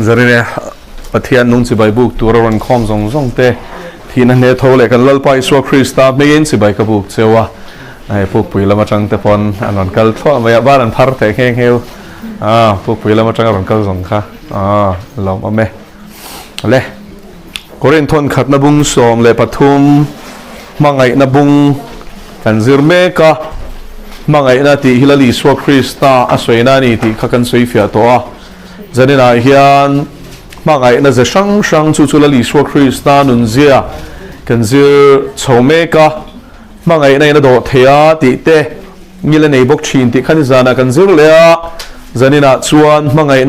zari pathian nung si bai buk turon khom zong zong te thina ne thole kan lalpa iswa Krista megin si bai ka buk chewa ai puk pui lama chang te pon anon kal tho maya baran phar te kheng heu puk pui lama chang ron kal zong kha lom ame le korin thon khat na bung som le pathum mangai na bung kan zirme ka mangai na ti hilali iswa Krista asoi na ni ti khakan soi fia to zanina hian mangai na ze sang sang chu chu la li iswa Krista nun zia kan zir chome ka mangai na do thea ti te ngila nei bok thin ti khan zana kan zir le a zanina chuan mangai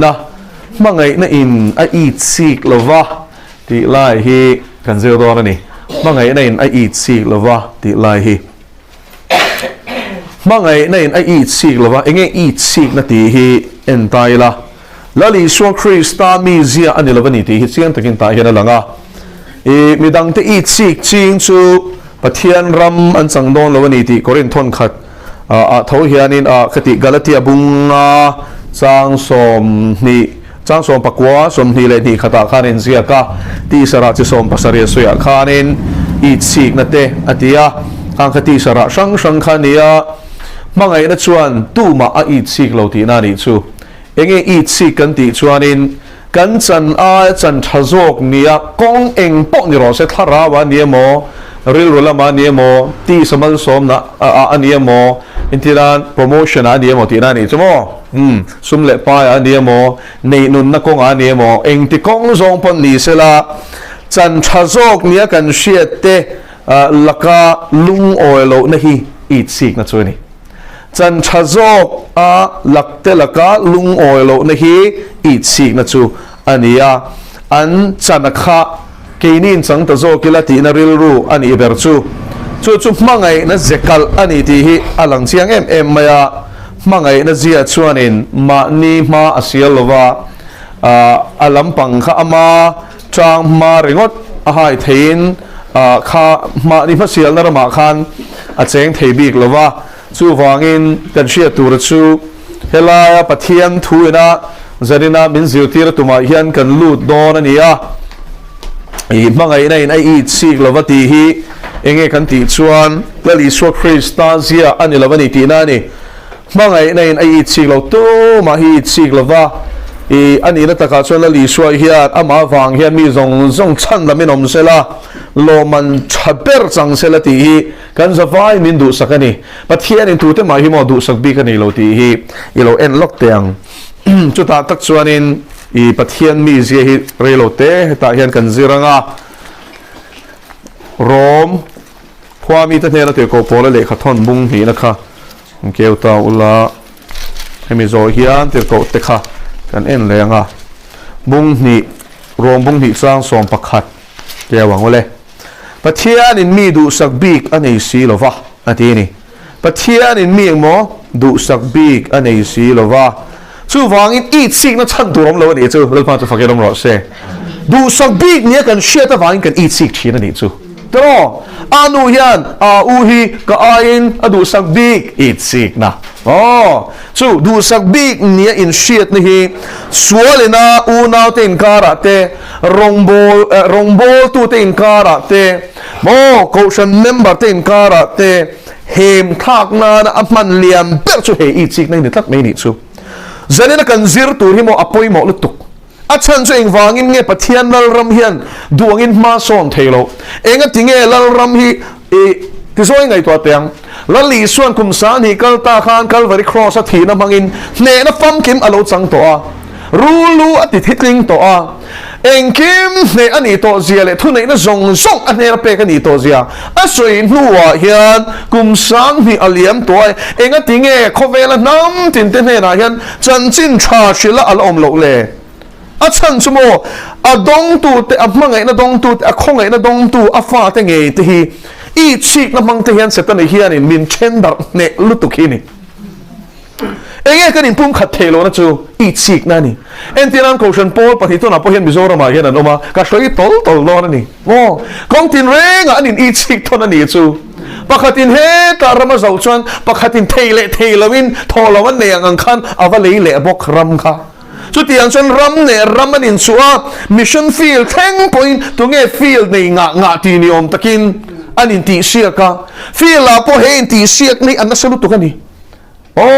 na in a I sik lova ti lai hi kan zir do ni mangai na in a I sik lova ti lai hi mangai na in a I sik lova enge I sik na ti hi entai la lali iswa Krista mi zia anilovani ti hi chiang takin ta hian alanga midang te I sik ching chu pathian ram an changdon lowani ti korin thon khat tho hianin khati Galatia bunga chang som pakwa som ni le ni khata khanin zia ka ti sara chi som pasari soya khanin I sik na te atia ang khati sara sang khania mangai na chuan tu ma a I sik lo ti na ni chu enge I sik kan ti chuanin kan chan thazok nia kong eng pok ni ro se thara wa ni mo ril rolama ni mo ti samal som na ani mo intiran promotion ani mo ti na ni chumo sum le pa ani mo nei nun na kong ani mo eng ti kong zong pon ni sela chan thazok nia kan shiate laka lung oilo na hi I sik na chuani chan thazok lakte laka lung oilo na hi I sik na chu ania an chanakha keinin chang ta zo kilati na rilru ani ber chu mangai na zekal ani ti hi alang chiang em maya mangai na zia chuanin ma ni ma asialova alam pangkha ama chang ma ringot ahai thein kha ma ni phasial na ma khan a cheng theibik lova chu wangin kan sia tur chu hela pathian thuina zarina min zirtir tuma hian kan lut don ania mangai na in I sik lovati hi enge kan ti chuan lali iswa Krista zia ani lovani ti na ni mangai na in I sik lo to ma hi sik lova ani na taka chuan lali iswa hian ama wang hian mi zong chan la min om sela loman chaber chang sela ti hi kan zawai min du sakani pathian in tu te ma hi mo du sak bi kan lo ti hi ilo en lok teang chuta tak chuanin pathian mi zia hi relote ta hian kan ziranga rom khwami ta hela te ko pola le khathon bung hi na kha keuta ula hemi zo hian te ko te kha kan en lenga bung ni rom bung hi sang som pakhat ke wangole pathian in mi du sak bik anei si lova atini pathian in mi mo du sak bik anei si lova chu wangin I sik na chan turom lo ni chu lalpa chu fakelom ro se du sak bik nia kan shia ta wangin kan I sik thina ni chu tro anu hian u hi ka ain adu sak bik I sik na chu du sak bik nia in shiat ni hi sualena u naw ten kara te rongbol tu ten kara te mo koshan member ten kara te hem thak na aman liam per chu he I sik na ni tak mai ni chu zanina kan zir tur hi mo apoi mo lutuk achan chu eng wangin nge pathian lal ram hian duangin ma som thelo enga tinge lal ram hi ti zoi ngai to teng lali suan kum san hi kal ta khan Calvary cross a thina mangin ne na fam kim alo chang to a rulu ati thitling to a eng kim ne ani to zia le thu nei na zong ane pe ka ni to zia a soi nuwa hian kum sang hi aliam to enga tinge khovela nam tin te ne na hian chan chin tha shila al om lo le a chan chumo a dong tu te a mangai na dong tu a khongai na dong tu a fa te nge te hi I chik na mang te hian setan hian in min chen dar ne lutuk hi ni enge kan in pum khat thelo na chu I chik na ni entiran koshan pol pathi to na po hian Mizoram ma hian anoma ka shloi tol lo na ni kong tin reng anin I chik to na ni chu pakhatin he ta rama zau chuan pakhatin theilawin tholawan ne ang khan awalei le bok ram kha สุดที่อันส่วนรำเนี่ยรำมันอินชัวมิชชั่นฟิลด์แทงพอยต์ตรงเงี้ยฟิลด์ในงะทีนิยมตะกินอันอินตีเสียกะฟิลด์ละพอเห็นตีเสียกนี่อันนั้นสรุปตัวกันนี่โอ้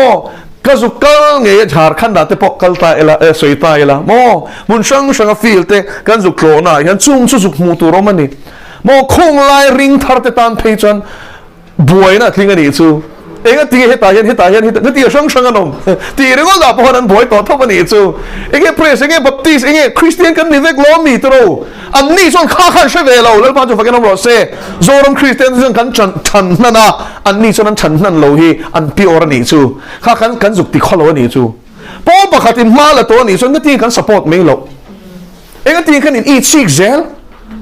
ก็สุกลเงี้ยจาร์ขันดาเตปกัลตาเอล่าสวยตาเอล่าโมมุนช่างฟิลด์เตกันสุกโคลน่ะยันจุ่มสุกมูตุรมันนี่โมคงไล่ริงทาร์เตตันเพย์จันบวยนะทิ้งกันนี่จูเองก็ตีให้ตายยันก็ตีช่างกันนมตีเรื่องก็ด่าพอนั้นบวยต่อเท่ามันนี่จูเองก็เพรสเองก็บัพติสเองก็คริสเตียนกันนี่เวกล้อมีตัวอันนี้ส่วนข้าขันเชเวลแล้วพระเจ้าฟังกันน้องรอเซ่โซรมคริสเตียนส่วนกันฉันนั่นนะอันนี้ส่วนนั้นฉันนั่นโลหีอันพิโอร์นี่จูข้ากันสุกติข้อโลนี่จูพอปกติมาละตัวนี่ส่วนก็ตีกันสปอร์ตไม่หรอกเองก็ตีกันอีชิกเซล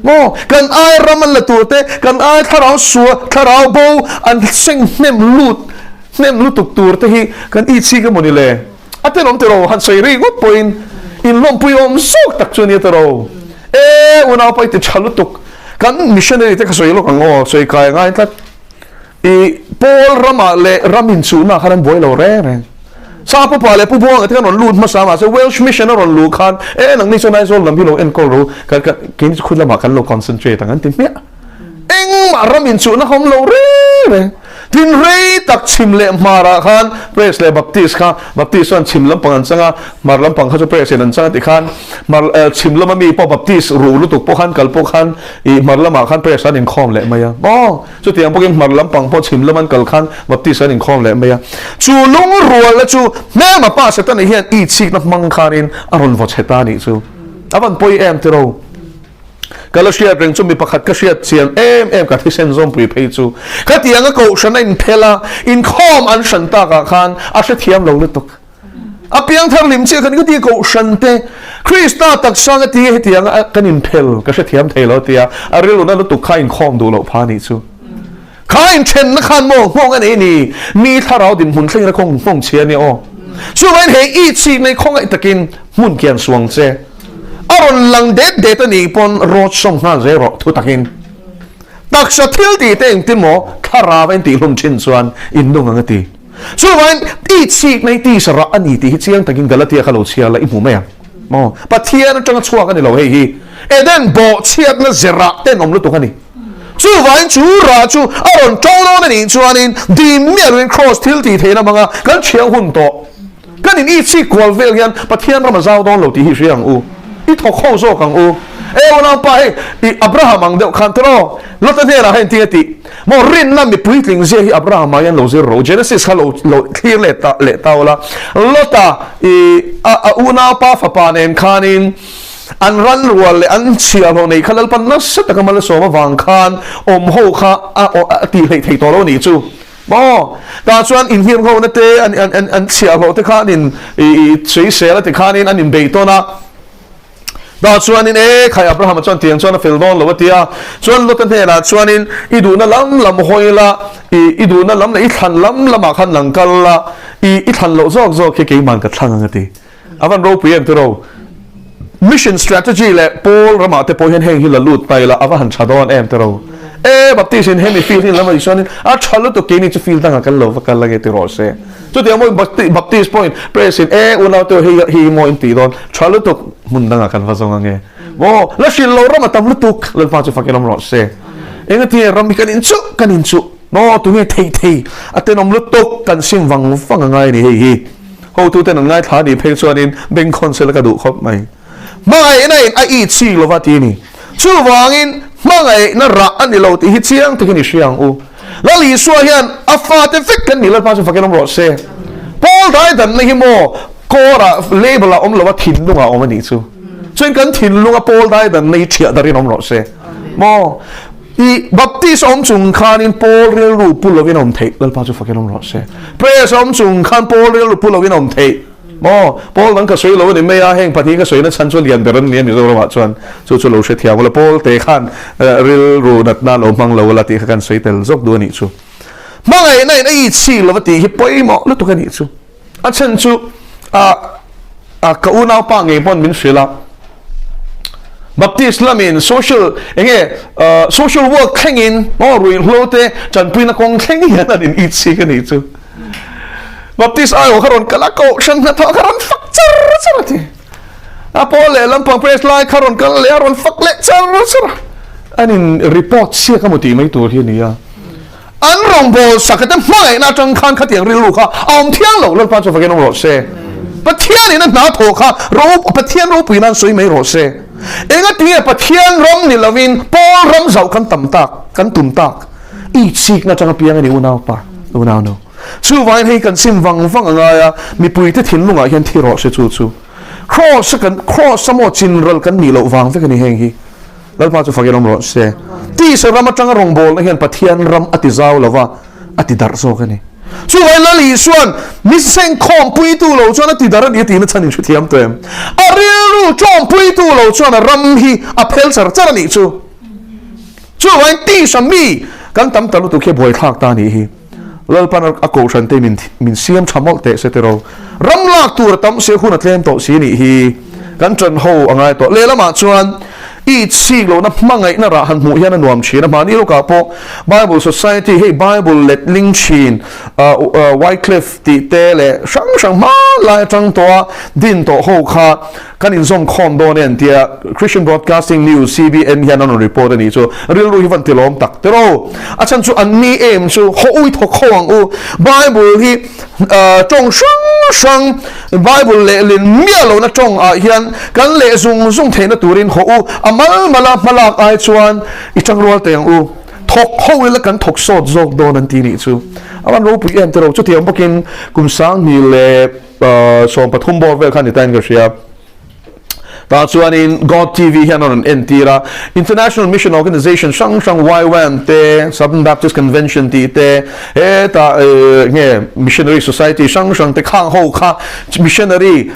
โม่กันไอ้รามันละตัวเตกันไอ้ถ้าเราสัวถ้าเราโบอันเซ็งเนมลุดตุกตัวเตฮีกันอีชีกันหมดนี่เลยอันเตนอมเตโรหันใส่รีก็ปอยน์อินลมปุยอมสุกตักชวนนี่เตโรวันเอาไปติดชาลุตุกกันมิชชันเนอร์เตก็สวยลูกงอสวยกายง่ายทัดปอลรามาเลรามินซูน่าขันบอยเราแร่ซาปุ๊บอะไรปุ๊บว่าที่กันหลุดมาสามารถเวลช์มิชชันนั่นหลุดขันหนังนี้ส่วนไหนส่วนลำพี่เราก็รู้กันกินคุณละมากันเราคอนเซนเทรตงั้นติดเนี่ยมารามินซูน่าเขาเราแร่ทินเรย์ตักชิมเล่มาราขันเพรสเลบัพติสค่ะบัพติสส่วนชิมลำปังอันสังมาลำปังเขาจะเพรสอันสังติขันมาชิมลำมันมีพอบัพติสรู้ลุตุกพวกขันกัลพวกขันมาลำมาขันเพรสอันอินคอมเล่ไม่ยาสุดที่ยังพวกยังมาลำปังพอชิมลำมันกัลขันบัพติสอันอินคอมเล่ไม่ยาจูลุงรัวและจูแม่มาป้าเสตันเฮียนอีชิกนักมังคารินอรุณวัชเฮตานิจูอาวันปุยเตโรก็เราเชื่อเรื่องจุ่มมีประคัดก็เชื่อเสียงกับที่เซนซอมปุยเพย์จูก็ที่ยังก็กูฉันอินเพลาอินคอมอันฉันตากขันอาเทียมเราลุตุกอาเพียงทางลิมเชื่อกันก็ที่กูฉันเตคริสต์ตักสังก็ที่ยังกันอินเพลก็เทียมเทเราที่อาเรื่องนั้นลุตุกข้าอินคอมดูเราพานิจูข้าอินเชนนักขันโมงอันนี้มีถ้าเราดินหุ่นเชิงและคงฟงเชียเนี่ยส่วนเฮอีชีในคงไอตะกินมุ่นเกียนสวงเจอารมณ์ลังเด็ดตัวนี้ปนรถส่งหน้าเจรอทุตักินตักสะทิลตีเต็งติโมคาราเป็นตีลมชินส่วนอินโดงังตีส่วนอีชีในตีสระอันนี้ตีเชียงตะกินกัลตีขลุ่ยเชียละอิมูเมียมอปัทเทียนจังชัวกันนี่เราเฮีเอเดนโบเชียนเจระเต้นอมลุตุกันนี่ส่วนจูราจูอารมณ์โจโลนั่นนี่ส่วนนี้ดีเมียร์เป็นครอสทิลตีเทนะมังกันเชียงหุ่นโตกันนี่อีชีกวอลเวลยันปัทเทียนเรามาเจ้าดองเราตีเชียงอูอีทอกข้อโซ่กังอูวันนั้นไปอับราฮัมอังเดียวขันตรอลอตเตอร์อะไรที่ที่มอรินนั่นมีพริตลิงเสียอับราฮัมมายันโลซิโรเจเนซิสเขาโลคลีเลตาวละลอตตาอุนาป้าฟปานเองขานินอันรันรัวเลยอันเชียร์เราในขลังปันนัสตะกำมันสวมวังคานอมโฮข้าตีเหตุตัวเราหนีจูแต่ส่วนอินเฮียนเขาเนี่ยอันเชียร์เราที่ขานินสวยเสียแล้วที่ขานินอันอินเบย์ตัวนะดาวชวนนี่ใครอับราฮัมชวนเตียงชวนฟิลดอนหรือว่าเตียชวนรถเทละชวนนี่อีดูนั่นลำหอยละอีดูนั่นลำเลยอีทันลำมาขันหลังกันละอีทันโลซอกเกี่ยมันกับทางกันทีอาวันเราเปลี่ยนตัวเรา mission strategy และโพลระมาแต่โพลเห็นหิลลุดไปละอาวันชาดอนตัวเราแบบที่ฉันเห็นในฟิลที่แล้วมาอีกส่วนนึงชาลุตัวเก่งนี่จะฟิลต่างกันเลยว่ากันละเกติโรเซ่จุดเดียวมันบัพติสพอยน์เพรสซินอุณเอาตัวฮีโมอินตีดอนชาลุตัวมุนต่างกันฟาซงไงแล้วชิลโลรามาทำลุตุกแล้วฟ้าจะฟังกันลมรอเซ่ที่รามีกันอินชุตัวนี้เท่อัตโนมัติลุตุกกันสิ่งฟังง่ายนี่เขาตัวแต่หนังง่ายท่าดีเพลส่วนนี้เบงคอนเซลกระดูกครบไหมไม่ในอีซีโลวาตีนี่ชื่อวางินมาไงนั่นรักอันนี้เราที่ฮิตเสียงที่กันนี่เสียงแล้วลีส่วนยันอัฟฟาเตฟิกกันนี่เราพาจะฟังกันน้ำรสเซ่พอได้แต่ในฮิโมก็ระเลเบลอมเราว่าถิ่นลุงเอามันนี่ซูส่วนกันถิ่นลุงพอได้แต่ในเชียดาริน้ำรสเซ่อีบัพติสอมจุงคานินพอเรียรูปุลวินอมเทเราพาจะฟังกันน้ำรสเซ่เพรสอมจุงคานพอเรียรูปุลวินอมเทพอลนั้นก็สวยเราเนี่ยไม่ยากแห่งปฏิก็สวยนะฉันชวนเรียนแต่เรื่องนี้มีตัวว่าชวนเราเสียเที่ยวแล้วพอลเตะขันเรียรูนัดนาเรามังเราเวลาตีกันสวยแต่จบดูนี่ชูมาไงในชีเราตีฮิปโปอีหมอแล้วตัวกันนี่ชูฉันชูกูน่าปังเองพอนมินสิละบัพติสลามินโซเชียลโซเชียลเวิร์กแข่งอินรุยโลเตจันปุยนักงแข่งอินนั่นอินอีชีกันนี่ชูบัพติสไอ้หัวขรอนกะละโกฉันน่ะท้อขรอนฟักเจอร์ Paul le lampang press lai karon kal le aron fak le char anin report sia kamuti mai tur hi nia an rong bol sakata mai na tang khan khatiang rilu kha om thiang lo lal pa chu fagen ro se pathian ni na tho kha ro pathian ro puinan soi mai ro se enga tinge pathian rom ni lovin Paul rom zau kan tam tak kan tum tak I chik na tang piang ni unaw pa unaw no chu vain hei kan sim wang anga ya mi pui te thin lunga hian thi ro se chu cross samo chinral kan ni lo wang ve kan heng hi lal pa chu fagen ro se ti se ram atang rong bol na hian pathian ram ati zau lova ati dar so kan ni chu vai la li suan mi seng khom pui tu lo chuan ati dar ni ti na chanin chu thiam to em a ru chom pui tu lo chuan ram hi a phel char char ni chu vai ti sam mi kan tam talu tu khe boi thak ta ni hi lal pan a ko shan te min siam chamol te se te ro ram lak tur tam se hun atlem to si ni hi kan tran ho angai to le lama chuan I chik lo na mangai na ra han mu hian anuam china mani lo ka po Bible Society hey Bible let ling chin Wycliffe ti te le sang ma lai tang to din to ho kha kan in zong khom do nen tia Christian Broadcasting News CBN hian on report ani so real ru hivan tilom tak tero achan chu an ni em chu ho ui tho khowang u Bible hi tong sang Bible le lin mia lo na tong a hian kan le zung the na turin ho u amal malak ai chuan I tang rol teng u thok ho le kan thok sot zok do nan ti ni chu awan ro pu em tero chu tiang bokin kum sang ni le som pathum bor vel khan ni tan ga sia ta chuan in God TV hian on entira International Mission Organization sang YWAM te Southern Baptist Convention ti te ta nge Missionary Society sang te khang ho kha missionary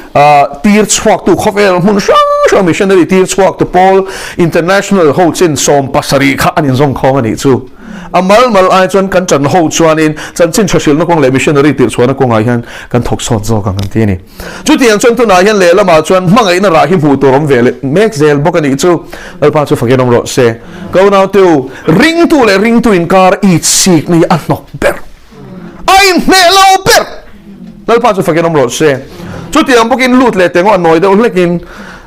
tir chhuak tu khovel mun sang missionary tir chhuak tu Paul International ho chin som pasari kha anin zong khong ani chu amal ai chuan kan chan ho chuan in chan chin thashil na kong le missionary tir chuan ko ngai hian kan thok sot zo kan ti ni chu tiang chuan tu na hian le lama chuan mangai na ra hi hu torom vele mek zel bokani chu alpa chu fagenom ro se go now to ring tu in car eat seek ni anok ber ai me lo ber alpa chu fagenom ro se chu tiang bokin lut le tengo anoi de lekin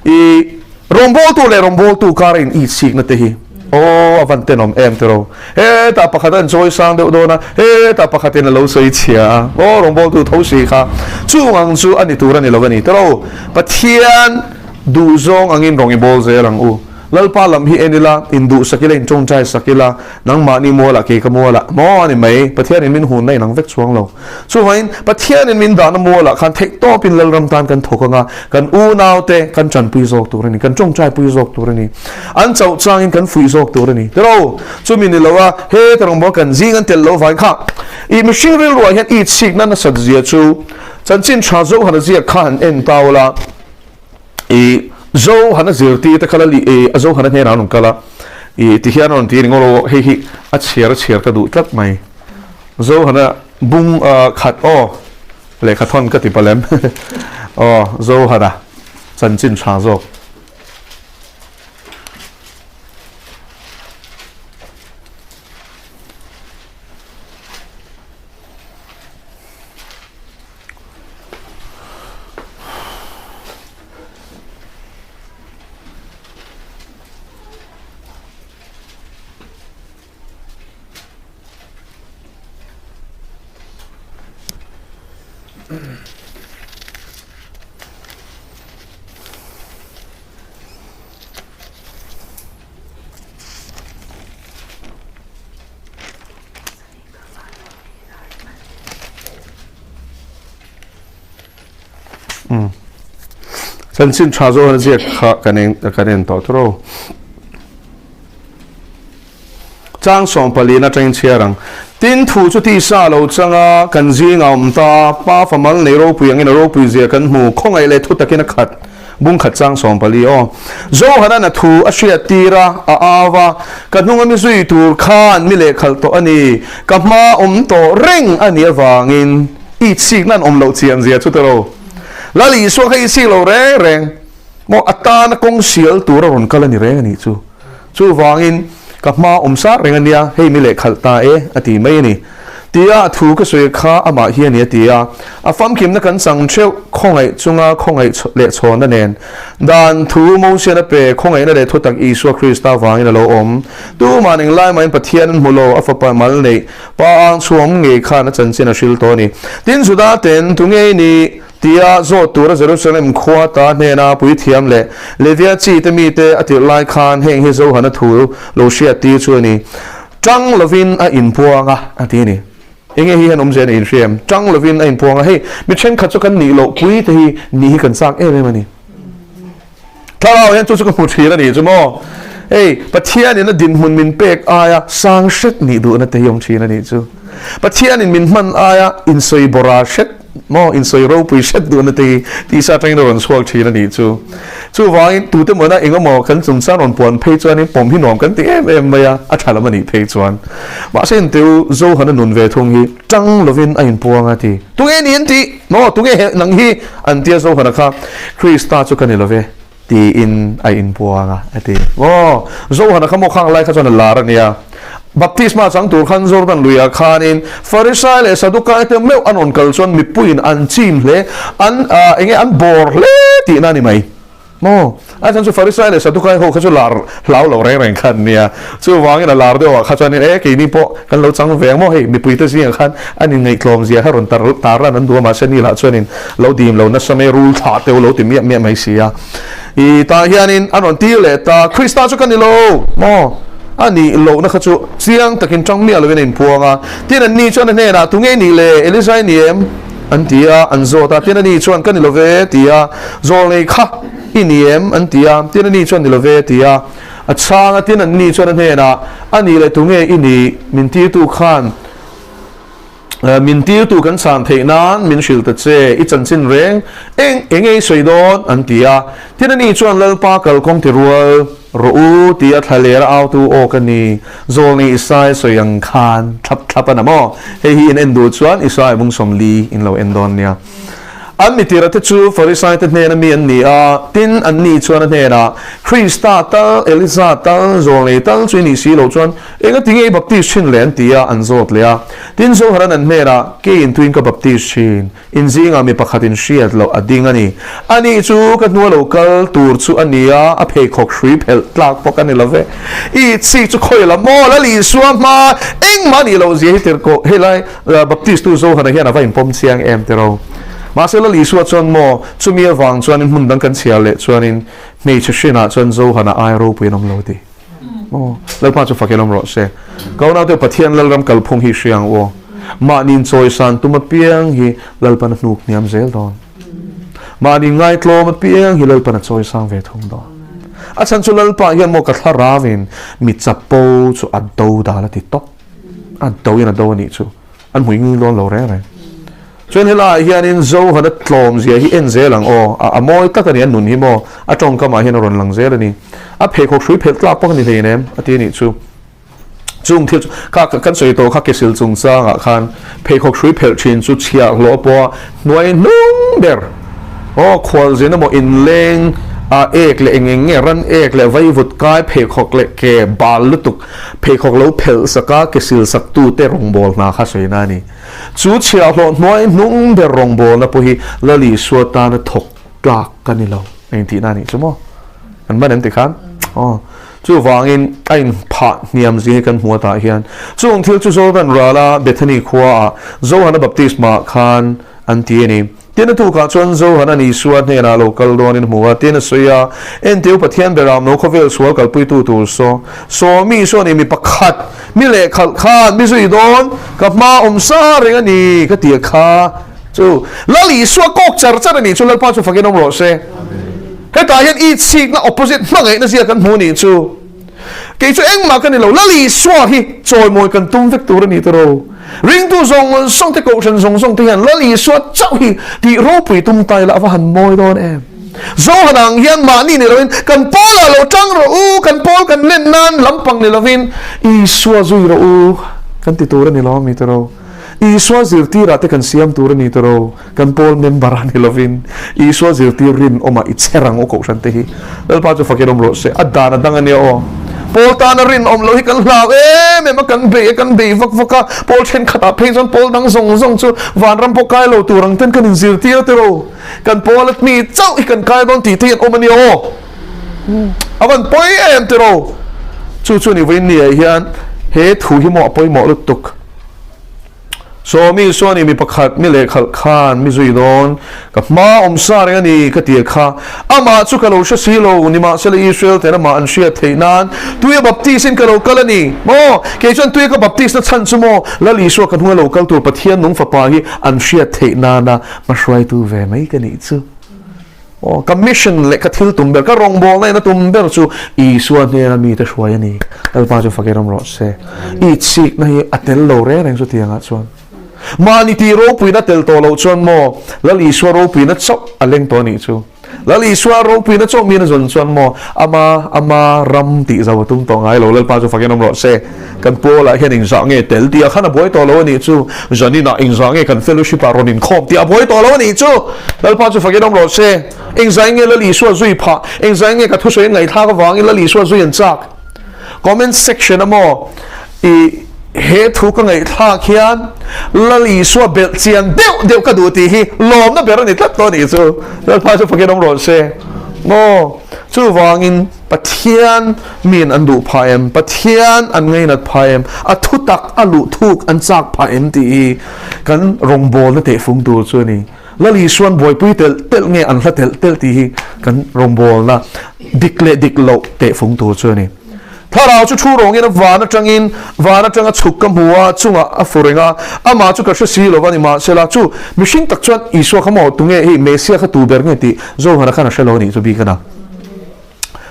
I rombol tu car in eat seek na te hi avantenom em tero ta pakhatan choi sang de do na ta pakhatin lo soi chia rombol tu thosi kha chuang chu ani turani lovani tero pathian du zong angin rongi bol ze lang u lalpa lam hi enila indu sakila in chong chai sakila nang mani mola ke kamola mo ani mai pathian in min hun nei nang vek chuang lo chu vain pathian in min dan mola khan thek to pin lal ram tan kan thokanga kan u naute kan chan pui zok turani kan chong chai pui zok turani an chau chang in kan fui zok turani tero chu min lowa he tarong bo kan jing an tel lo vai kha I machine ril ro hian I chik na sat zia chu chan chin cha zo han zia khan en taula zo hana zirti ta kala li zo hana ne ranun kala ti hian on ti ngolo he a chiar ka du tlat mai zo hana bung khat le khathon ka ti palem zo hana chan chin cha zo chan chin cha zo han zia kha kanen to tro chang som pali na train chiarang tin thu chu ti sa lo changa kan ji ngam ta pa famal nei ro puyang in ro pu zia kan mu khongai le thu takin khat bung khat chang som pali zo hana na thu a shia tira a awa kanunga mi zui tur khan mi le khal to ani kapma to reng ani awangin I chik nan lo chian zia chu tero lali so khai si lo reng mo ata na kong sial tur ron kala ni reng ani chu wangin kapma sa reng ania hei mi le khalta ati mai ni tia thu ka soi kha ama hian ni tia a fam kim na kan sang theu khongai chunga khongai le chhon na nen dan thu mo se na pe khongai na le thotak Isu Krista wangin lo om tu maning lai main pathian mulo afapa mal nei pa ang chuam nge kha na chan chen a shil to ni tin suda ten tu nge ni tia zo tura Jerusalem khwa ta ne na pui thiam le levia chi te mi te ati lai khan heng hi zo hana thu lo sia ti chu ni chang lovin a in puanga ati ni enge hi hanom zen in shem chang lovin a in puanga hey mi chen kha chu kan ni lo pui te hi ni kan sak e me mani tao yan chu chu ko mu thi la ni chu mo hey pathian in a din mun min pek aya sang shet ni du na te yom thi na ni chu pathian in min man aya in soi bora shet mo in soi ro pui shet du na te ti sa tang ron swak thi na ni chu wang tu te mo na engo mo kan chung san on pon phei chuan in pom hi nom kan ti em maya a thala mani phei chuan ma sen teu zo han nun ve thong hi tang lovin a in puanga ti tu nge ni ti no tu nge nang hi an tia zo han kha Krista chu kan love ti in a in puanga ati wo zo han kha mo khang lai kha chuan la ra nia baptisma chang tur khan zor dan luya khan in Pharisai le Sadukai te meu anon kal chuan mi puin an chim le an enge an bor le ti na ni mai mo a chan chu Pharisai le Sadukai ho kha chu lar lau lo reng khan nia chu wangin a lar deuh kha chuan e ke ni po kan lo chang veng mo hei mi pui te siang khan ani ngai klom zia ha ron tar ran an du ma se ni la chuan in lo dim lo na same rule tha te lo ti mi mai sia I ta hianin anon ti le ta Krista chu kan ni lo mo ani lo na khachu chiang takin changmi alwen in puanga tin an ni chuan ne na tunge ni le Elizai niem an tia an zo ta tin ani chuan kan lo ve tia zo le kha iniem an tia tin ani chuan lo ve tia a changa tin an ni chuan ne na ani le tunge ini min ti tu khan min tiu tu kan san thei nan min shil ta che I chan chin reng enge soidon an tia tin ani chuan lal pa kal kong ti rual ro u tia thalera au tu o kani zol ni isai soyang khan thap ana mo he hi in endu chuan isai mung som li in lo endon nia an mi tira te chu Pharisai te ne na mi an ni a tin an ni chuan ne na Krista ta Eliza ta zol ni ta chu ni si lo chuan enga tinge baptist chin len tia an zot le a tin zo haran an ne ra ke in twin ka baptist chin in zinga mi pakhatin shiat lo ading ani chu ka nu lo kal tur chu ania a phe khok shri phel tlak pok ani love I chi chu khoi la mo la li suam ma eng mani lo zi ter ko helai baptist tu zo hana hian ava in pom chiang em tero Masela li suat chuan mo chumi awang chuan in hmun dang kan chial le chuan in mei chu shina chuan zo hana ai ro puinom lo ti mo lo pa chu fakelom ro se ko na te pathian lal ram kal phung hi hriang o ma nin choi san tu ma piang hi lal pan nuk niam zel don ma ni ngai tlo ma piang hi lal pan choi sang ve thong don a chan chu lal pa hian mo ka thla rawin mi chapo chu addo da la ti tok addo ina do ni chu an hui ngi lon lo re re chuan hela hianin zo hana tlom zia hi en zelang o a moi takani an nun hi mo a tong kama hian ron lang zel ani a phe khok hrui phel tlak pok ni theinem ati ni chu chung thil ka kan soi to kha kesil chung changa khan phe khok hrui phel thin chu chia lo po noi nung ber o khwal zena mo in leng a ek le engenge ran ek le vai vut kai phe khok le ke bal lutuk phe khok lo phel saka kesil sak tu te rong bol na kha soi na ni chu chia lo noi nung ber rong bol na po hi lali suata na thok tlak kan ni lo eng ti na ni chumo an man an ti khan chu wangin ain pha niam zi kan hua ta hian chung thil chu zo dan rala Bethany khwa zo hana baptisma khan an ti ni tin tu ka chon zo hana ni suat ne na local don in hua tin soya en teu pathian beram no khovel sual kal pui tu so mi so ni mi pakhat mi le khal khan mi zui don ka ma sa reng ani ka ti kha chu lali suwa kok char ni chu lal pa chu fakinom ro se heta hian I sik na opposite mangai na zia kan hmu ni chu ke chu eng ma kan ni lo lali suwa hi choi moi kan tum vek tur ni tro ring tu zong song te ko chen zong te hian lali suwa chau hi ti ro pui tum tai la va han moi don em zo hanang hian ma ni lovin kan pola lo tang ro u kan pol kan len nan lampang ni lovin I suwa zui ro u kan ti tur ni lo mi tro Iswa zirti rate kan siam tur ni tro kan pol member ni lovin Iswa zirti rin oma itserang o ko sante hi dal pa chu fakirom ro se adana dangan ni o Paul ta na rin om lo hi kan lau me ma kan be vak ka Paul chen khata phe jon Paul dang zong chu van ram po kai lo turang ten kan zir ti te ro kan Paul at mi chau i kan kai don ti ti om ani o avan poi em te ro chu ni win ni hian he thu hi mo poi mo lut tuk so mi so ni mi pakhat mi le khal khan mi zui don ka ma sa re ni ka ti kha ama chu ka lo sha si lo ni ma sel Israel te na ma an shia theinan tu ya baptist in ka lo kalani mo ke chon tu ka baptist na chan chu mo la li so ka hu lo kal tu pathian nung fa pa hi an shia theina na ma shwai tu ve mai ka ni chu o commission le ka thil tum ber ka rong bol na tum ber chu I suan ne na mi ta shwai ni al pa chu fakiram ro se I chik na hi atel lo re reng chu tianga chuan mani ti ro pui na tel to lo chuan mo lali swa ro pui na chok aleng to ni chu lali swa ro pui na chok mi na zon chuan mo ama ram ti zaw tum to ngai lo lal pa chu fakiram ro se kan po la hian ing za nge tel ti a khana boy to lo ni chu zani na ing za nge kan fellowship a ronin khom ti a boy to lo ni chu lal pa chu fakiram ro se ing za nge lali swa zui pha ing za nge ka thu soi ngai tha ka wang lali swa zui an chak comment section amo I he thu ka ngai tha khian lali swa bel chian deu ka du ti hi lom na ber ni tlat to ni chu lal pa chu fakiram ro se mo chu wangin pathian min an du phaem pathian an ngai nat phaem a thu tak alu thuk an chak phaem ti kan rong bol na te phung tu chu ni lali swan boy pui tel nge an hla tel ti hi kan rong bol na diklo te phung tu chu ni thara chu thu rong in vana tanga chuk kam huwa chunga a furenga ama chu ka si lo wani ma sela chu mishing tak chuan iso khamo tunge hi mesia kha tu ber nge ti zo hana khana shelo ni chu bi kana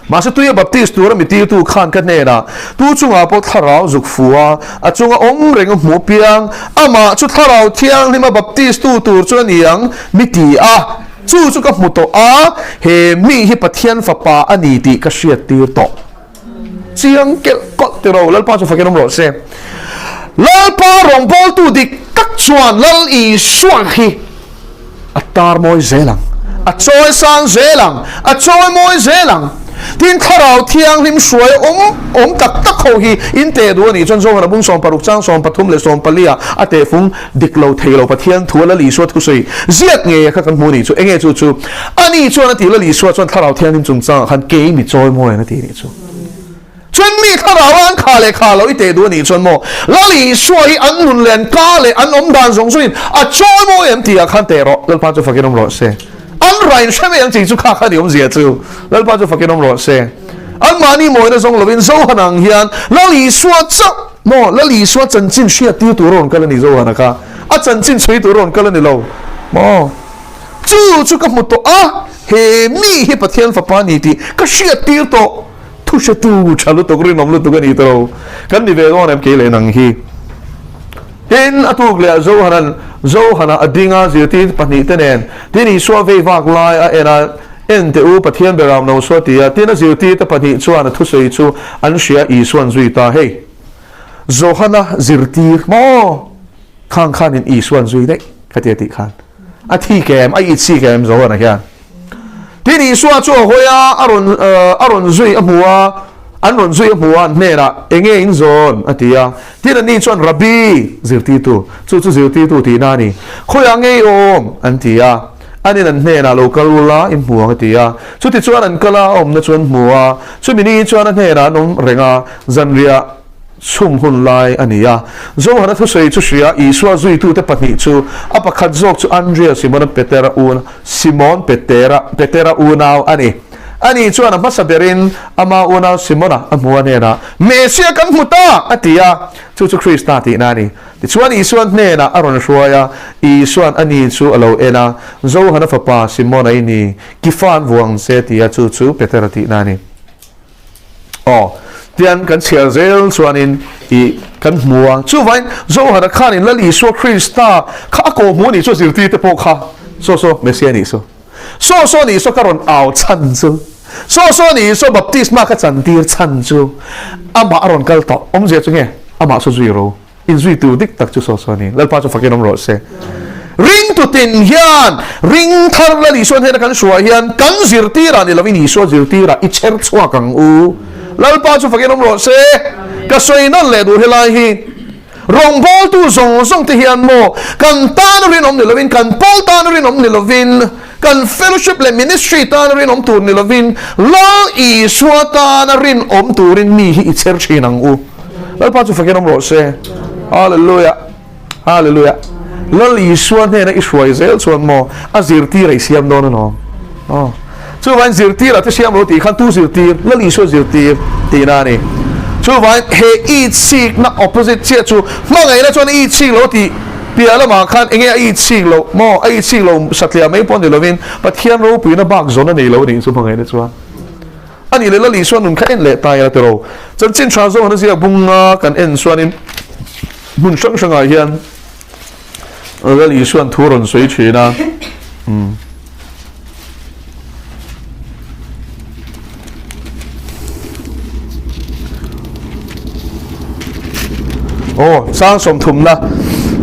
ma se tu ya baptist tu ra mi ti tu khan ka ne na tu chunga po thara zuk fuwa a chunga ong reng mu piang ama chu thara thiang lima baptist tu tur chuan yang mi ti a chu ka mu to a he mi hi pathian fa pa ani ti ka shiat ti to chiang kel kot te ro lal pa chu fakiram ro se lal pa rong bol tu dik tak chuan lal I suan hi atar moi zelang a choi sang zelang a choi moi zelang tin tharau thiang lim suai om tak ho hi in te du ni chon zo na bung som paruk chang som pathum le som palia ate fung diklo theilo pathian thuala li so thu sei ziat nge kha kan mu ni chu enge chu ani chuan ti la li so chuan tharau thiang lim chung chang khan ke mi choi moi na ti ni chu chuan mi tharawan kha lo ite du ni chuan mo lali suai an nun len ka le an om dan zong suin a choi mo em ti a khan te ro lal pa chu fakiram ro se an rain shame yang chi chu kha ni om zia chu lal pa chu fakiram ro se an mani mo na zong lovin zo hanang hian lali suwa cha mo lali suwa chan chin shia ti tu ron kala ni zo hana ka a chan chin chui tu ron kala ni lo mo chu ka mu to a he mi hi pathian fa pa ni ti ka shia ti to thu she tu chalu to gri nom lu tu gani to kan ni ve gon em ke le nang hi in atuk le zo hana adinga zirti pani tenen tini so ve vak lai a era en te u pathian beram no so tia tina zirti ta pani chuan thu sei chu an shia I suan zui ta hei zo hana zirti mo khang in I suan zui dei khatia ti khan a thi kem a I chi kem zo hana hian tini suwa chu hoya aron zui amua anon zui amua nera enge in zon atia tina ni chuan rabi zirti tu chu zirti tu ti nani khoya ngei om antia ani nan nera local la in muang atia chu ti chuan an kala om na chuan muwa chu mini chuan an nera nom renga zanria sum hun lai ania zo hana thu sei chu shria I suwa zui tu te patni chu apakhat zok chu Andrea Simon Petera unau ani chuan ma saberin ama unau Simona amua nena mesia kan muta atia chu Krista ti nani ti chuan I suan nena aron shwaya I suan ani chu alo ena zo hana fa pa Simona ini kifan vuang se tia chu Petera ti nani tian kan chiar zel chuanin I kan muang chu vain zo hana khanin lali so Krista kha ko mu ni chu zirti te po kha so mesia ni so ni so karon aw chan chu so ni so baptisma ka chan tir chan chu ama aron kal to om je chu nge ama so zero in zui tu dik tak chu so ni lal pa chu fakinom ro se ring tu tin hian ring thar lali so hena kan shua hian kan zirti ra ni lovin I so zirti ra I cher chua kang u lalpa chu fakin om ro se ka soi non le du helai hi rong bol tu zong zong te hian mo kan tan rin om ni lovin kan pol tan rin om ni lovin kan fellowship le ministry tan rin om tur ni lovin lo i swata na rin om turin mi hi cher chinang u lalpa chu fakin om ro se hallelujah hallelujah lol i suan ne na israel chuan mo azirti rei siam don no chu van zirti la te siam ro ti khan tu zirti lol i so zirti ti na ni chu van he i sik na opposite che chu ma ngai na chuan i sik lo ti pia la ma khan enge i sik lo mo ai sik lo satlia mai pon de lovin pathian ro pi na bak zona nei lo ni chu ma ngai na chuan ani le lol i suan nun kha en le tai la te ro chan chin tra zo na sia bunga kan en suanin mun sang sang a hian lol i suan thu ron sui chi na sang som thum na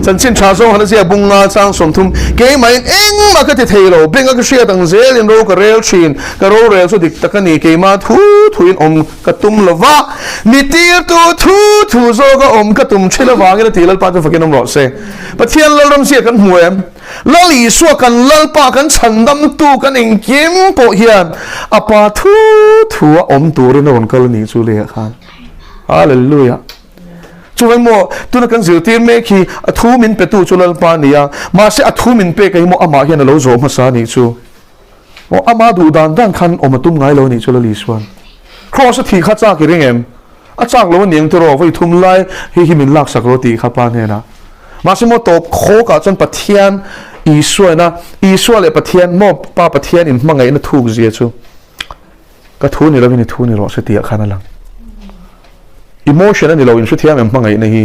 chân chin cha zo han sia bunga sang som thum ke mai eng ma ka te thelo benga ka sia dang zel in ro ka rel chin ka ro rel so dik takani ke ma thu thuin om ka tum lova mi tir tu thu zo ga om ka tum chila wa nge tilal pa tu fakin om ro se pathian lal ram sia kan huem lali so kan lal pa kan chandam tu kan eng kim po hian apa thu om turin on kal ni chu le khan hallelujah chu anh mo tu na kan zil tin me khi a thu min pe tu chulal pa nia ma se a thu min pe kai mo ama hian lo zo ma sa ni chu mo ama du dan dan khan om tum ngai lo ni chulal li swan cross thi kha cha ki ring em a chak lo ning to ro voi thum lai hi min lak sak ro ti kha pa ne na ma se mo to kho ka chan pathian i swa le pathian mo pa pathian in mangai na thuk zia chu ka thu ni lo ni thu ni ro se ti khana lang emotion ani lo in chuthia mem mangai na hi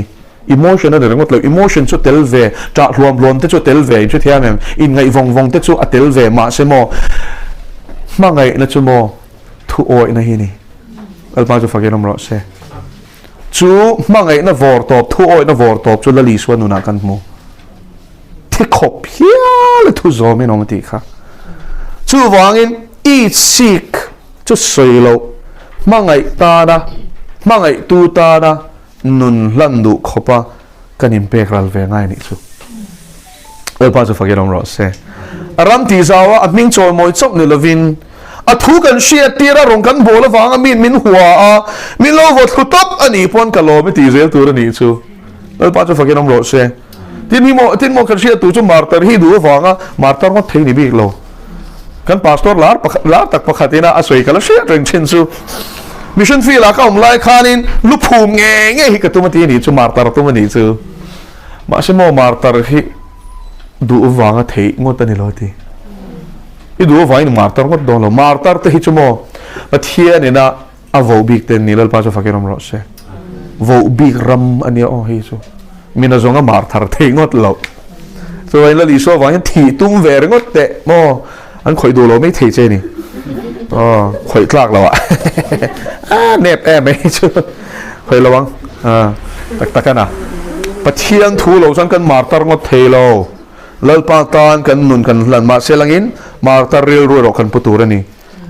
emotion ani rengot lo emotion chu tel ve ta ruam lon te chu tel ve chuthia mem in ngai vong te chu atel ve ma se mo mangai na chu mo thu oi na hi ni alpa chu fagenom ro se chu mangai na vor top thu oi na vor top chu la li swa nu na kan mo the khop ya le thu zo me no mati kha chu wangin I sik chu soi lo mangai ta na mangai tu ta na nun lan du khopa kanim pe kral ve ngai ni chu alpa chu fagenom ro se aram ti zawa adming choi moi chok ni lovin a thu kan shia tira rong kan bola wanga min hua a min lo vot khutop ani pon kalo mi ti zel tur ni chu alpa chu fagenom ro se tin mo kan shia tu chu martar hi du wanga martar mo thei ni bi lo kan pastor lar tak pakhatina asoi kala shia reng chin chu mission feel la ka lai khanin luphum nge hi ka tumati ni chu martar tumani chu ma se mo martar hi du wanga thei ngot ani lo ti I du vain martar ngot don lo martar te hi chu mo pathia ni na a vo big ten ni lal pa chu fakerom ro se vo big ram ani o hi chu mina zonga martar thei ngot lo so ai la li so vain thi tum ver ngot te mo an khoi du lo mai thei che ni khoi tlak lo nep mai chu khoi lawang tak kana pathian thu lo chang kan martar ngot thei lo lalpa tan kan nun kan lan ma selangin martar ril ro kan putura ni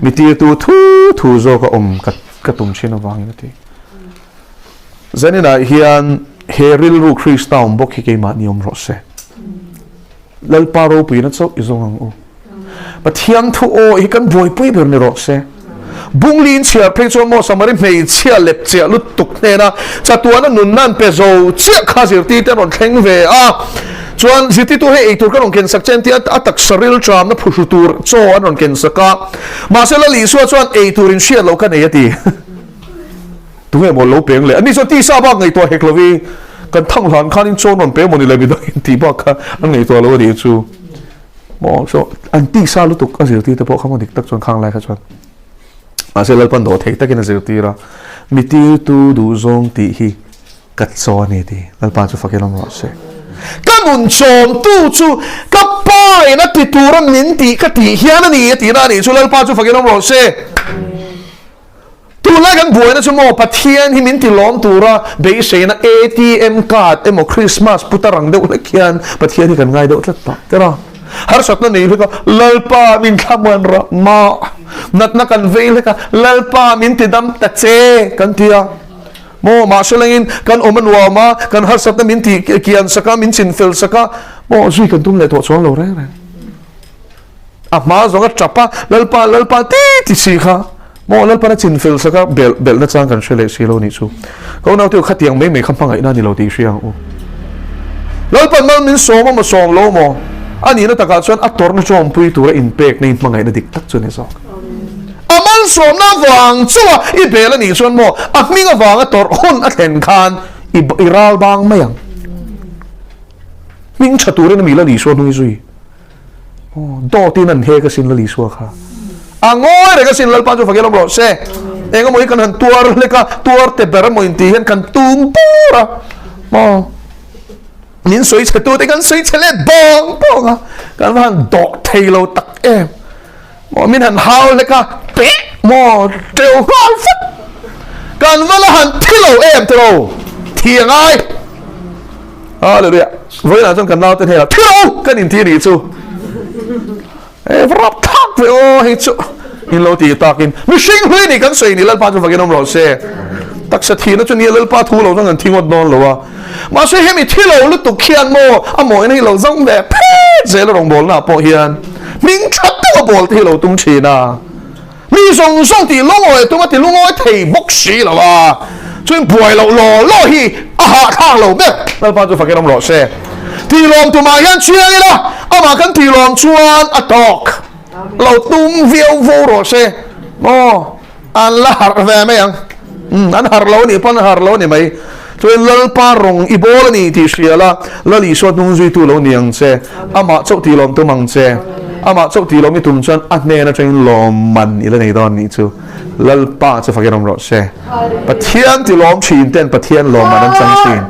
miti tu thu zo ka ka tum china wangin ti zanina hian heril ru christaum bok hi ke ma niom ro se lalpa ro pi na chok izong ang u pathian thu o hi kan boi pui ber ni ro se bunglin chia pe cho mo samari mei chia lep chia lut tuk ne na chatuana nun nan pe zo chia kha zir ti te ron thleng ve a chuan ziti tu he eitur ka ron ken sak chen ti atak saril tram na phutur cho an ron ken saka ma se la li so chuan eiturin shia lo ka nei ati tu he mo lo peng le ani so ti sa ba ngai to heklovi kan thang hlan khanin chon ron pe mo ni le bi do ti ba kha an ngai to lo ri chu mo so an ti sa lu tuk a zir ti te po khamo dik tak chuan khang lai kha chuan ma se lal pan do thei takin a zir ti ra mi ti tu du zong ti hi kat so ni ti lal pa chu fakelom ro se kanun chom tu chu ka pai na ti turan min ti ka ti hian ani ti na ni chu lal pa chu fakelom ro se tu la kan buai na chu mo pathian hi min ti lom tura be se na ATM card emo Christmas putarang de ula kian pathian hi kan ngai do tlat pa tera har sat na nei ka lalpa min khaman ra ma nat na kan veil ka lalpa min tidam ta che kan tia mo ma selangin kan oman wa ma kan har sat na min ti kian saka min sin fel saka mo zui kan tum le to chong lo re ma zonga chapa lalpa ti si kha mo lalpa na chin fel saka bel na chang kan shele si lo ni chu ko na tu khatiang me khampang ai na ni lo ti siang u lalpa mal min so ma song lo mo ani na taka chuan ator na chom pui tu ra impact na mangai na dik tak chu ne so amal som na wang chuwa I bela ni chuan mo akming awang ator hon a thlen khan iral bang mayang ming chature na mila li so nui zui do tin an he ka sin la li so kha angoi re ka sin lalpa chu fakelo bro se enga moi kan han tuar le ka tuar te ber mo inti hen kan tung pura mo nin soi chatu te kan soi chale bong bong kan han do thailo tak em mo min han haul le ka pe mo treo hal fat kan wala han thilo em tro thiang ai hallelujah voi na chon kan nau te hela thilo kan in thi ni chu vrap thak ve o hi chu in lo ti takin mi sing hui ni kan soi ni lalpa chu vagenom ro se tak sa thi na chu ni lalpa thu lo nang an thingot non lo wa ma se hemi thilo lu tu khian mo amo ni lo zong ve pe je lo rong bol na po hian ming chat to bol thi lo tum chi na mi song song ti lo oi tu ma ti lu ngoi thei bok si lo wa chuin buai lo lo hi a ha thang lo be lalpa chu vagenom ro se ti lom tu ma hian chiang ila ama kan ti lom chuan a tok lo tum viau vo ro se mo an la har ve me yang an har lo ni pon har lo ni mai chuan lalpa rong I bol ni ti hriala lali so nung zui tu lo niang che ama chau ti lom tu mang che ama chau ti lom I tum chuan a ne na train lom man ila nei don ni chu lalpa chu fagenom ro se pathian ti lom chin ten pathian lom man an chang chin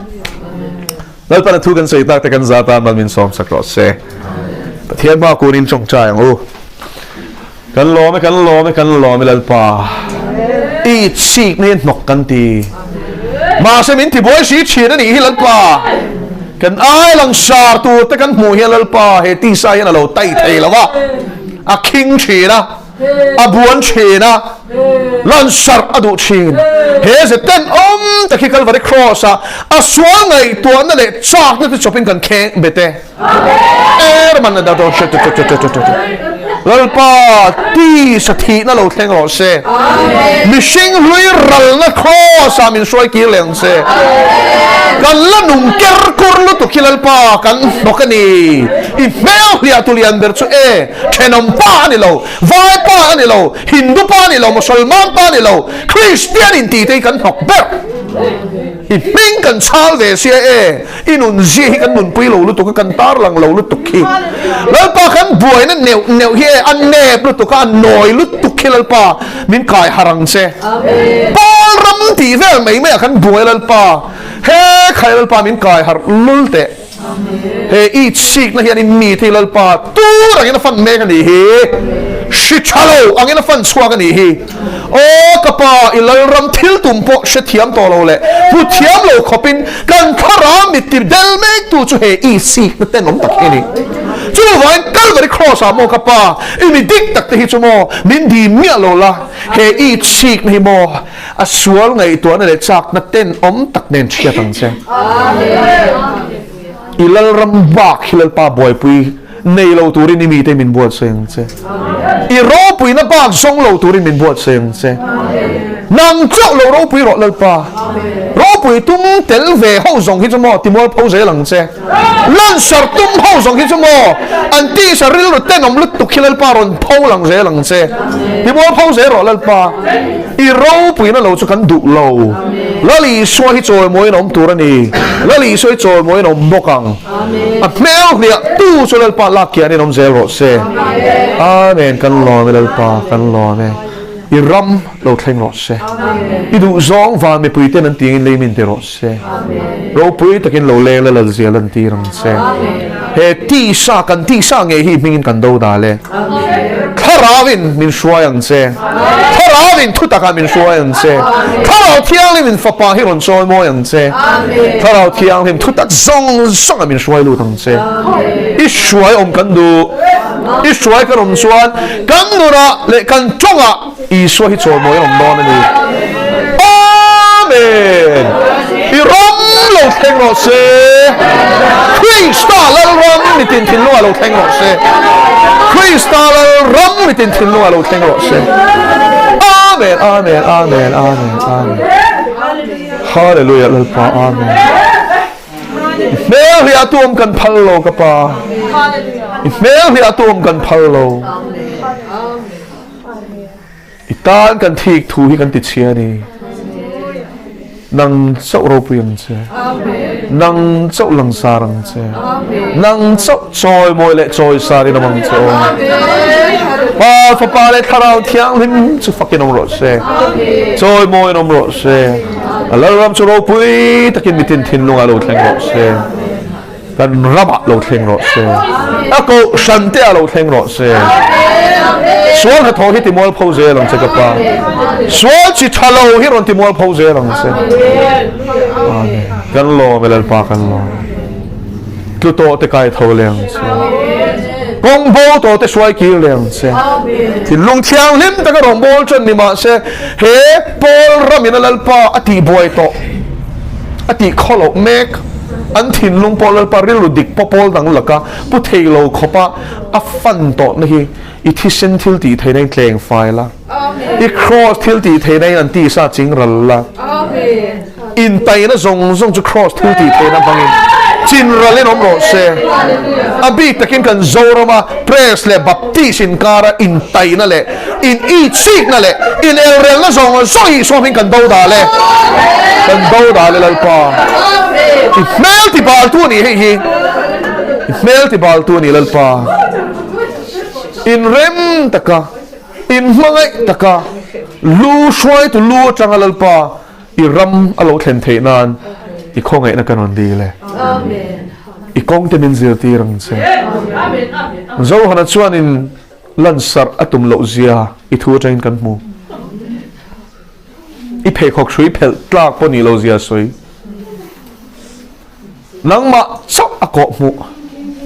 lalpa na thu kan sei tak te kan zata man min som sak ro se pathian ma ko nin chong cha yang o kan lo me lalpa I chik ne nok kan ti ma se min ti boy si chin ani hi lalpa kan ai lang sar tu te kan mu hi lalpa he ti sai na lo tai thei lawa a king chi na a buan chi na lan sar adu chin he se ten ta ki kal vari cross a swal ngai tu na le chak na shopping kan khe bete man na da do lalpa ti sathi na lo thleng ro se mishing hlui ral na cross min soi ki leng se kan la nung ker kur lu tu kilalpa kan bokani I mel hlia tu lian ber chu thenom pa ni lo vai pa ni lo hindu pa ni lo musulman pa ni lo christian in ti te kan hok ber I ming kan chal ve sia inun ji kan nun pui lo lu tu kan tar lang lo lu tu ki lalpa kan buai na neu hi an ne lu tu kan noi lu tu kilalpa min kai harang se pol ram ti vel mai me kan buai lalpa he khai lalpa min kai har lul te he I chik na hian in mi thi lalpa tu rangin fan me kan ni hi shichalo angin fan chua kan ni hi o kapa ilal ram thil tumpo she thiam to lo le pu thiam lo khopin kan khara mitir del me tu chu he I sik na ten om tak ni chu wain kalvari cross mo kapa imi dik tak te hi chu mo min di mia lo la he I chik ni mo a sual ngai to na le chak na ten om tak nen chia tang che ilal ram bak hilal pa boy pui nei lo turin ni mi te min buat seng che I ro pui na bak song lo turin min buat seng che nang chok lo ro pui ro lalpa ro pui tum tel ve ho zong hi chmo timol pho ze lang che lan sar tum ho zong hi chmo anti saril ro tenom lut tu khilal pa ron pho lang ze lang che timol pho ze ro lalpa I ro pui na lo chu kan du lo lali so hi choi moi nom turani lali so hi choi moi nom bokang a mel hlia tu so lalpa la kia ni nom ze ro se amen kan lo me lalpa kan lo me I ram lo thleng ro se I du zong van me pui ten an ting in leimin te ro se ro pui takin lo le la zia lan ti rang se เฮตีสากันตีสาเงฮีมิงกันดูดาเลถ้าราวินมินช่วยอันเซถ้าราวินทุตกันมินช่วยอันเซถ้าเราเที่ยงลิมินฟ้าป่าให้รอนช่วยมวยอันเซถ้าเราเที่ยงลิมินทุตซ่องมินช่วยลูตังเซอีช่วยกันดูอีช่วยกันส่วนกันดูระเลกันจงอ่ะอีช่วยให้ช่วยมวยนอนนี่อาเมนอีรำเราเทงเราเซคริสต์เรารำมิตินทินลัวเราเทงเราเซคริสต์เรารำมิตินทินลัวเราเทงเราเซอาเมนอาเมนอาเมนอาเมนอาเมนฮาเลลูยาลลปาอาเมนเมื่อที่อาตุมกันพัลโลกับปาเมื่อที่อาตุมกันพัลโลอีตานกันทีกทูที่กันติดเชื้อนี่นังเจ้าโรปียงเจนังเจ้าหลังสารังเจนังเจ้าจอยมวยเละจอยสารินามังเจป้าฟ้าป้าเละทาราวเที่ยงลิมจะฟักกินนมรสเซจอยมวยนมรสเซแล้วรำจะโรปีตะกินมิตินทินลงอาโลเทงรสเซกันรับอาโลเทงรสเซแล้วก็ฉันเตะอาโลเทงรสเซสวนหัดทอที่ติมอลพูเซลังเซกับป้าสวนจิตฮัลโหลที่รอนติมอลพูเซลังเซกันโลเมลัลปากันโลตุโตเตกายทอเลียงเซกงโบโตเตสวยกิเลียงเซที่ลุงเทียงลิมตะกรองโบลจนนิมาเซเฮปอลรามินัลปาอติบวยโตอติขอลเมกอันถิ่นลุงปอลปาริลุดิกปอปอลดังลักกะพุทเทโลขปะอัฟฟันโตนะฮีอีที่เซนทิลตีเทในเพลงไฟละอีครอสทิลตีเทในอันตีซาจิงรัลละอินไตนะซงจะครอสทิลตีเทนะฟังอินจินรัลเลนอมโรเซอบีตะกินกันโซรามาเพรสเลบัพติสินการะอินไตนั่นแหละอินอีซิกนั่นแหละอินเอลเรลนะซงอีสวามิงกันโดดาเลกันโดดาเลลัลปาเมลติบาลตัวนี้ให้เมลติบาลตัวนี้ลัลปาอินเรมตะกะอินมังไอตะกะลูช่วยตุลูจังอลัลปาอีรัมอโลเทนเทนานอีคงไงนักการดีเลยอีคงจะมินเสียตีรังเซเจ้าหันชวนอินลันสาร์อัตุมโลเซียอีทัวใจกันมูอีเพคอกช่วยเพลตลากปนีโลเซียสวยนังมาชักอากมู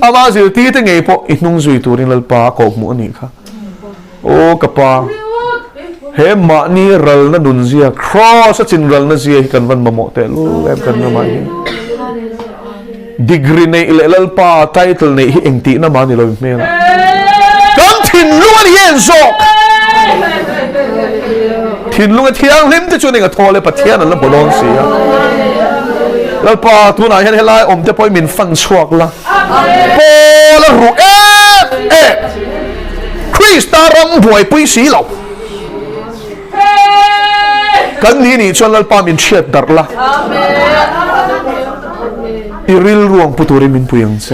อามาสิตีตั้งไงพออินุ่งสุยตัวนี้ลัลปากอบมูนี่ค่ะโอ้กับปาเฮมานี่รัลนั่นดุนเซียครอสจินรัลนั่นเซียกันวันมาโมเตลูเอ็มกันนะมาอีดีกรีในอิเลลัลปาไททลในฮิเองตีน้ำมันนี่เราไม่ละกันถิ่นลุงนี่เย็นซอกถิ่นลุงเที่ยงลิมจะชวนเองกับทอเลยปะเที่ยงนั่นแล้วบอลอนเสียลัลปาตัวไหนเห็นไล่อมจะไปมินฟันชวกละโปละรูคริสตารำบวยปุยสีเหล่ากันนี่ชวนลัลปามินเชียดดัรละอิริลรวงปุตุริมินปุยงเซ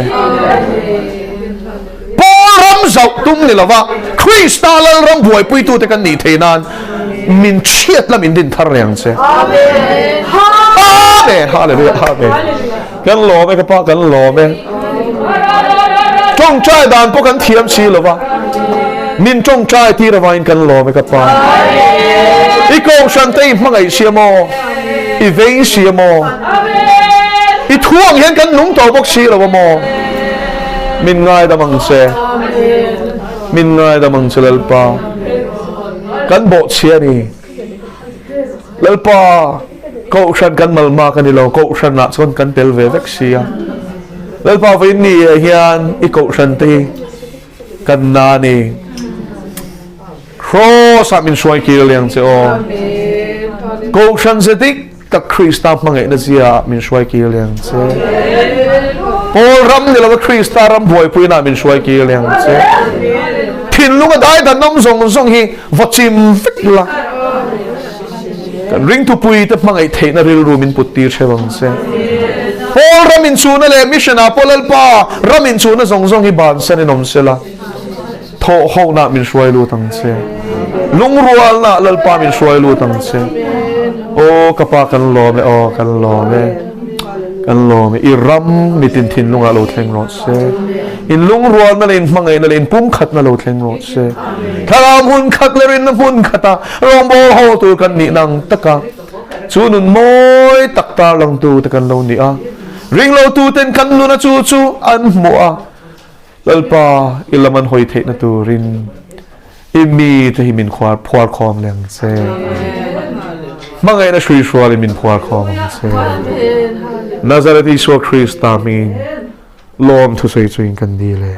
โปรำเจ้าตุ้มนี่ละว่าคริสตาลัลรำบวยปุยตัวแต่กันนี่เทนานมินเชียดละมินดินทาร์ยังเซอาเมนฮาเลลูยาอาเมนกันหล่อไหมครับป้ากันหล่อไหมจงใจด่านพวกกันเทียมชีหรือวะมินจงใจที่ระวายกันหล่อไหมครับป้าอีกองฉันเตยมังไอเชียโมอีเวงเชียโมอีท่วงเห็นกันนุ่งตัวพวกชีหรือวะโมมินง่ายดามังเซมินง่ายดามังเซลปากันโบเชียนี่ลปาก็ฉันกันมัลมากันนี่เราก็ฉันละส่วนกันเปลเวเวกเชียแล้วพอวินนี่เฮียนอีกฉันตีกันนานี่ครอสมินช่วยกิเลงเจ้าก็ฉันเสติกตะคริสต์มังเอ็นเซียมินช่วยกิเลงเจ้าพอรำนี่เราคริสต์รำบวยปุยนามินช่วยกิเลงเจ้าถิ่นลุงก็ได้แต่น้ำส่งฮีวัดจิมฟิกละริงทุปุยแต่มังไอเทนริลรูมินปุตตีเชวังเซพอรามินซูนั่นแหละมิชนาพอลปารามินซูนั่นส่งฮิบานเซนนอมเซละทอห้องน่ะมินช่วยลูตังเซลุงรัวน่ะลปามินช่วยลูตังเซโอ้กะปากันล้อมโอ้กันล้อม กันโลมอีรัมมิตินทินลุงอาโลเทงรถเซอินลุงรวนนั่นเองมังเองนั่นเองปุ่มขัดนั่นโลเทงรถเซถ้าเราหุ่นขัดเลยนหุ่นขัดรองโบโฮตัวกันนี่นังตะกะชูนุนมอยตักตาลังตูตะกันโลนี่อ่ะริงโลตูเต็นกันลุนะชูอันมัวลลปาอิลมันหอยเทนตูรินอิมีจะหิมินควาพวาคอมแรงเซมังเองนะช่วยชัวร์มินพวาคอมเซนาซาเรติสวคริสตามินลมทุสวยจุยกันดีเลย